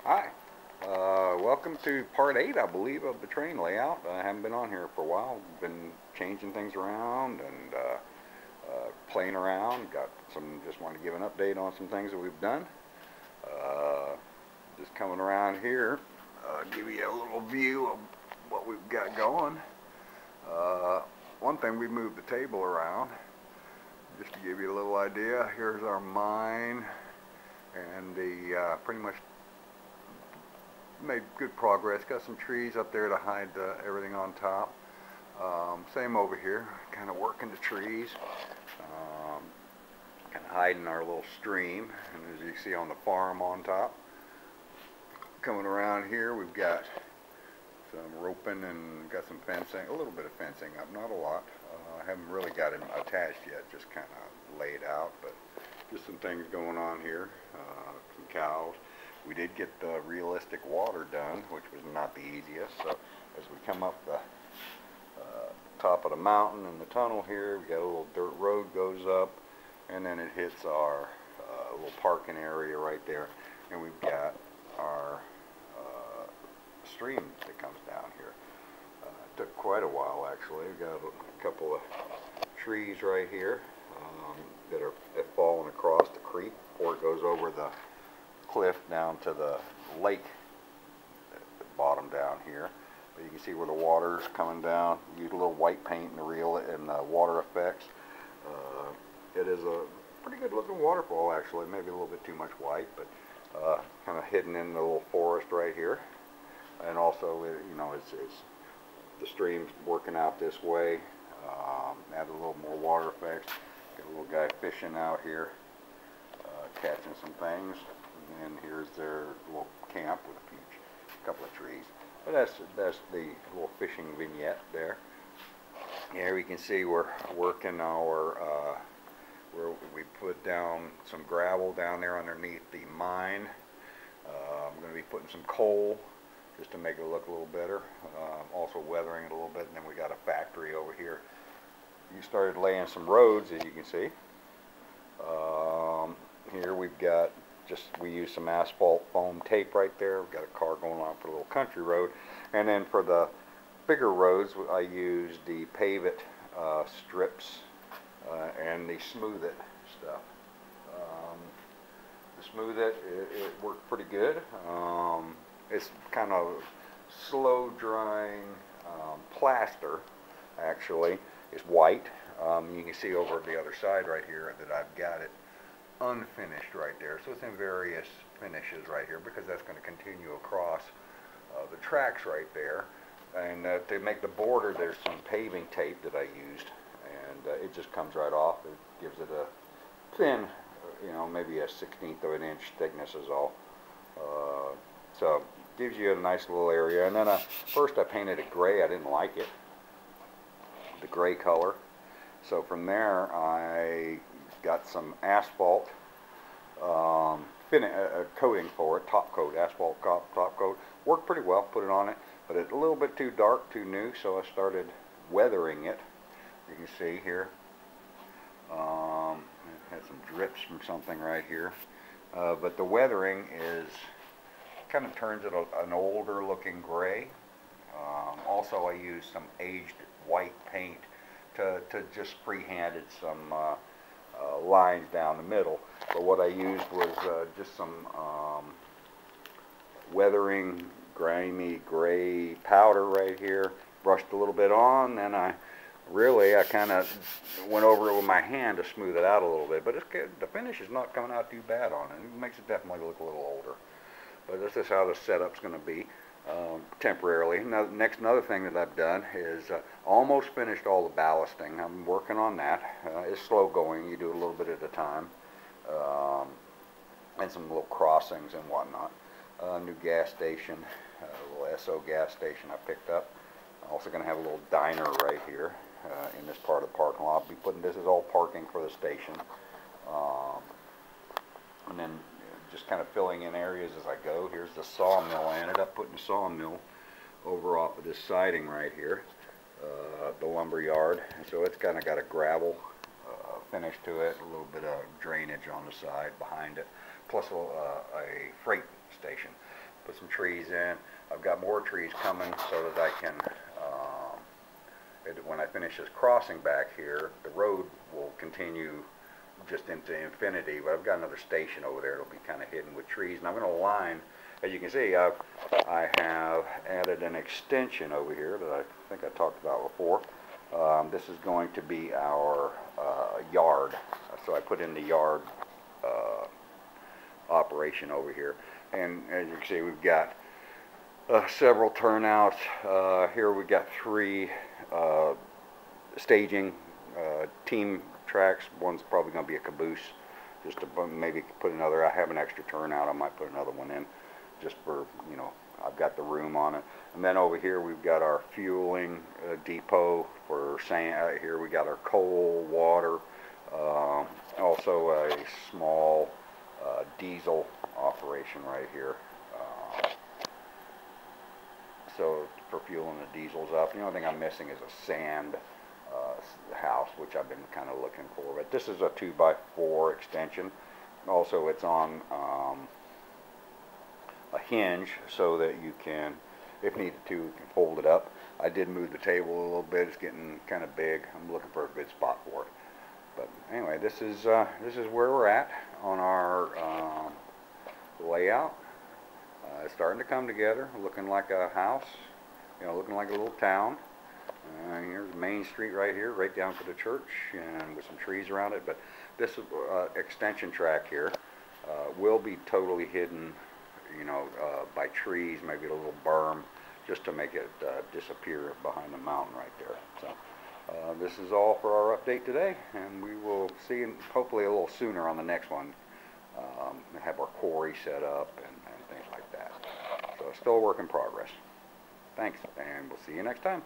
Hi, welcome to part 8, I believe, of the train layout. I haven't been on here for a while. Been changing things around and playing around. Just want to give an update on some things that we've done. Just coming around here, give you a little view of what we've got going. One thing, we moved the table around just to give you a little idea. Here's our mine, and the pretty much made good progress. Got some trees up there to hide everything on top. Same over here, kind of working the trees, kind of hiding our little stream, and as you see on the farm on top. Coming around here, we've got some roping and got some fencing, a little bit of fencing up, not a lot. I haven't really got it attached yet, just kind of laid out, but just some things going on here. Some cows. We did get the realistic water done, which was not the easiest. So as we come up the top of the mountain in the tunnel here, we got a little dirt road goes up, and then it hits our little parking area right there, and we've got our stream that comes down here. It took quite a while, actually. We've got a couple of trees right here that have fallen across the creek before it goes over the cliff down to the lake at the bottom down here. But you can see where the water's coming down. Use a little white paint and reel it and water effects. It is a pretty good looking waterfall, actually. Maybe a little bit too much white, but kind of hidden in the little forest right here. And also, you know, it's the stream's working out this way. Add a little more water effects. Got a little guy fishing out here, catching some things. And here's their little camp with a couple of trees. But that's the little fishing vignette there. Here we can see we're working our where we put down some gravel down there underneath the mine. I'm going to be putting some coal just to make it look a little better. Also weathering it a little bit, and then we got a factory over here. You started laying some roads, as you can see. Here we've got we use some asphalt foam tape right there. We've got a car going on for a little country road. And then for the bigger roads, I used the Pave It strips and the Smooth It stuff. The Smooth It worked pretty good. It's kind of slow drying plaster, actually. It's white. You can see over the other side right here that I've got it unfinished right there. So it's in various finishes right here because that's going to continue across the tracks right there. And to make the border, there's some paving tape that I used, and it just comes right off. It gives it a thin, you know, maybe a 1/16 of an inch thickness is all. So gives you a nice little area. And then first I painted it gray. I didn't like it, the gray color. So from there I got some asphalt coating for it, top coat, asphalt top coat. Worked pretty well, put it on it, but it's a little bit too dark, too new, so I started weathering it. You can see here. It had some drips from something right here. But the weathering kind of turns it an older looking gray. Also I used some aged white paint to just free-handed some lines down the middle. But what I used was just some weathering grimy gray powder right here. Brushed a little bit on, then I kind of went over it with my hand to smooth it out a little bit. But the finish is not coming out too bad on it. It makes it definitely look a little older. But this is how the setup's going to be temporarily. Now, another thing that I've done is almost finished all the ballasting. I'm working on that. It's slow going. You do a little bit at a time. And some little crossings and whatnot. New gas station, a little SO gas station I picked up. I'm also going to have a little diner right here in this part of the parking lot. I'll be putting this is all parking for the station. And then just kind of filling in areas as I go. Here's the sawmill. I ended up putting the sawmill over off of this siding right here, the lumber yard. And so it's kind of got a gravel finish to it, a little bit of drainage on the side behind it, plus a freight station. put some trees in. I've got more trees coming so that I can, when I finish this crossing back here, the road will continue just into infinity, but I've got another station over there. It'll be kind of hidden with trees, and I'm going to line, as you can see, I have added an extension over here that I think I talked about before. This is going to be our yard, so I put in the yard operation over here, and as you can see, we've got several turnouts. Here we've got 3 staging team tracks. One's probably going to be a caboose, just to maybe put another. I have an extra turnout. I might put another one in, just for, you know, I've got the room on it. And then over here we've got our fueling depot for sand. Here we got our coal, water, also a small diesel operation right here. So for fueling the diesels up. The only thing I'm missing is a sand house, which I've been kind of looking for. But this is a 2x4 extension. Also, it's on a hinge so that you can, if needed to, you can fold it up. I did move the table a little bit. It's getting kind of big. I'm looking for a good spot for it. But anyway, this is where we're at on our layout. It's starting to come together, looking like a house, you know, looking like a little town. Here's Main Street right here, right down to the church, and with some trees around it. But this extension track here will be totally hidden, you know, by trees, maybe a little berm, just to make it disappear behind the mountain right there. So this is all for our update today, and we will see you hopefully a little sooner on the next one. Have our quarry set up and things like that. So still a work in progress. Thanks, and we'll see you next time.